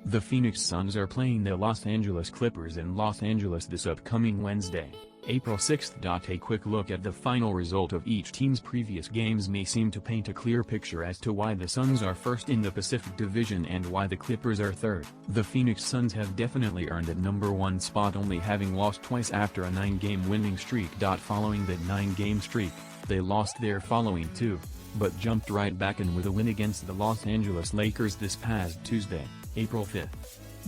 The Phoenix Suns are playing the Los Angeles Clippers in Los Angeles this upcoming Wednesday, April 6. A quick look at the final result of each team's previous games may seem to paint a clear picture as to why the Suns are first in the Pacific Division and why the Clippers are third. The Phoenix Suns have definitely earned a #1 spot, only having lost twice after a 9-game winning streak. Following that 9-game streak, they lost their following 2, but jumped right back in with a win against the Los Angeles Lakers this past Tuesday, April 5.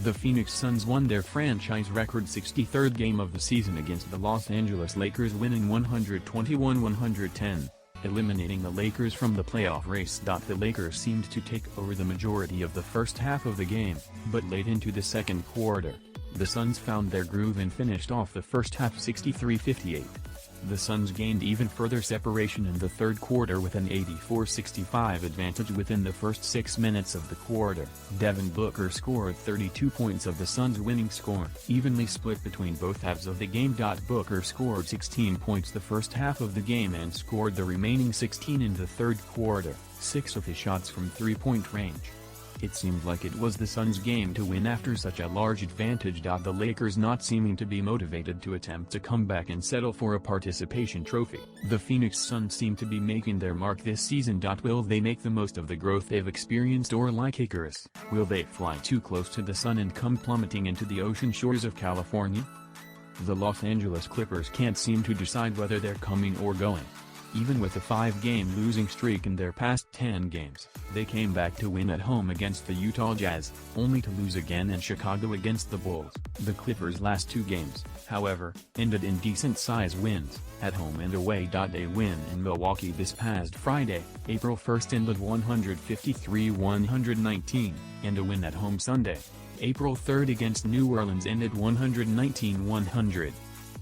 The Phoenix Suns won their franchise record 63rd game of the season against the Los Angeles Lakers, winning 121-110, eliminating the Lakers from the playoff race. The Lakers seemed to take over the majority of the first half of the game, but late into the second quarter, the Suns found their groove and finished off the first half 63-58. The Suns gained even further separation in the third quarter with an 84-65 advantage within the first 6 minutes of the quarter. Devin Booker scored 32 points of the Suns' winning score, evenly split between both halves of the game. Booker scored 16 points the first half of the game and scored the remaining 16 in the third quarter, 6 of his shots from three-point range. It seemed like it was the Suns' game to win after such a large advantage. The Lakers not seeming to be motivated to attempt to come back and settle for a participation trophy. The Phoenix Suns seem to be making their mark this season. Will they make the most of the growth they've experienced, or like Icarus, will they fly too close to the sun and come plummeting into the ocean shores of California? The Los Angeles Clippers can't seem to decide whether they're coming or going. Even with a 5-game losing streak in their past 10 games, they came back to win at home against the Utah Jazz, only to lose again in Chicago against the Bulls. The Clippers' last 2 games, however, ended in decent-sized wins, at home and away. A win in Milwaukee this past Friday, April 1, ended 153-119, and a win at home Sunday, April 3 against New Orleans ended 119-100.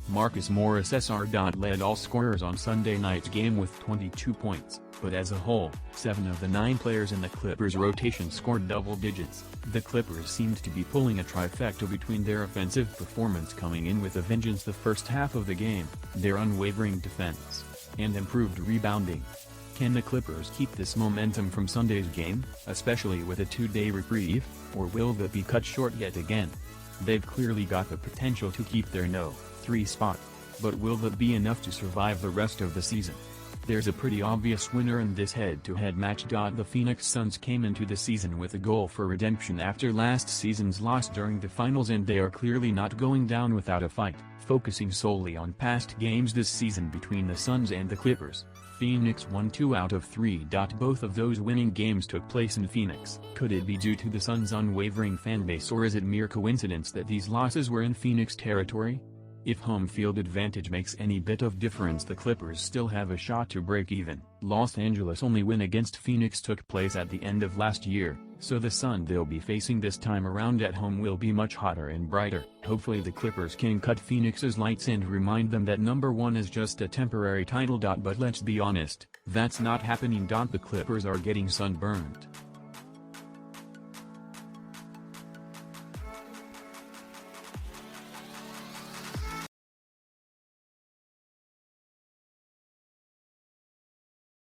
Marcus Morris Sr. led all scorers on Sunday night's game with 22 points, but as a whole, 7 of the 9 players in the Clippers' rotation scored double digits. The Clippers seemed to be pulling a trifecta between their offensive performance coming in with a vengeance the first half of the game, their unwavering defense, and improved rebounding. Can the Clippers keep this momentum from Sunday's game, especially with a 2-day reprieve, or will that be cut short yet again? They've clearly got the potential to keep their #3 spot, but will that be enough to survive the rest of the season? There's a pretty obvious winner in this head-to-head match. The Phoenix Suns came into the season with a goal for redemption after last season's loss during the finals, and they are clearly not going down without a fight. Focusing solely on past games this season between the Suns and the Clippers, Phoenix won 2 out of 3. Both of those winning games took place in Phoenix. Could it be due to the Suns' unwavering fanbase, or is it mere coincidence that these losses were in Phoenix territory? If home field advantage makes any bit of difference, the Clippers still have a shot to break even. Los Angeles' only win against Phoenix took place at the end of last year, so the sun they'll be facing this time around at home will be much hotter and brighter. Hopefully the Clippers can cut Phoenix's lights and remind them that #1 is just a temporary title. But let's be honest, that's not happening. The Clippers are getting sunburned.